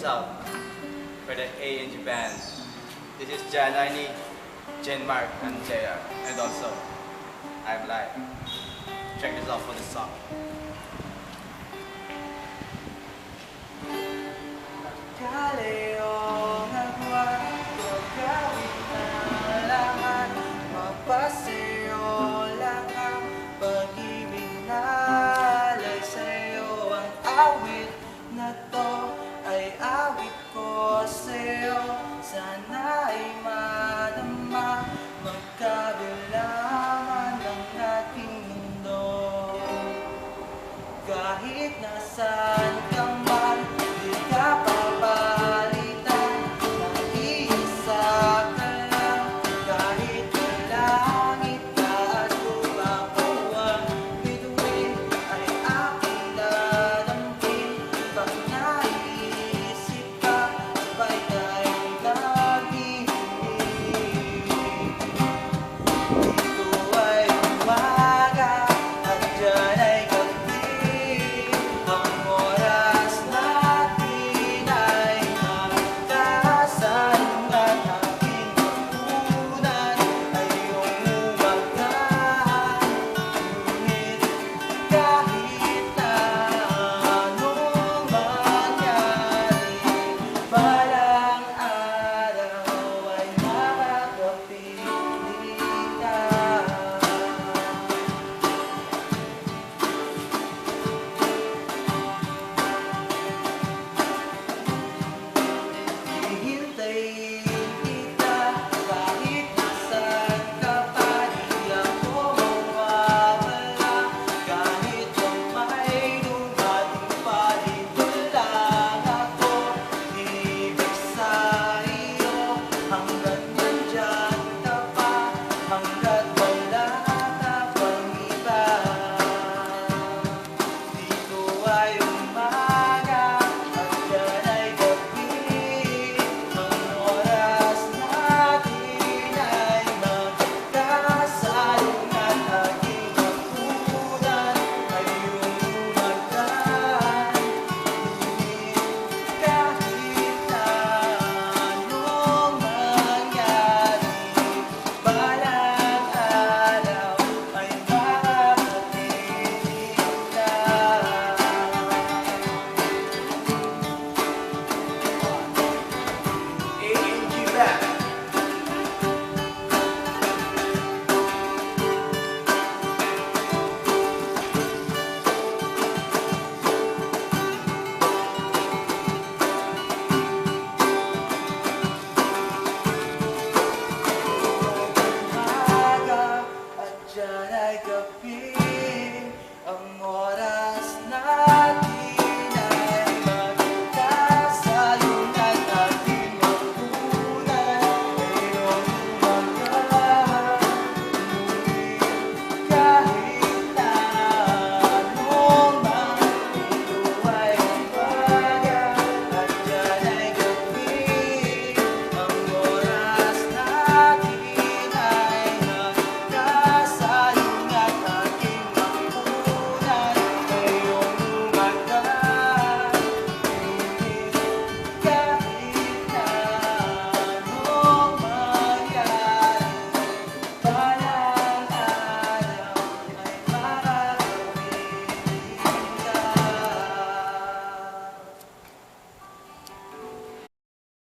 out for the A&G band. This is Janani, Mark, and JR. And also, I'm live. Check this out for the song. Kaleo nagwa gagawin na lahat. Mapasa'yo lang ang pag-ibig na alay sa'yo. Ang awit na to ay awit ko sa'yo. Sana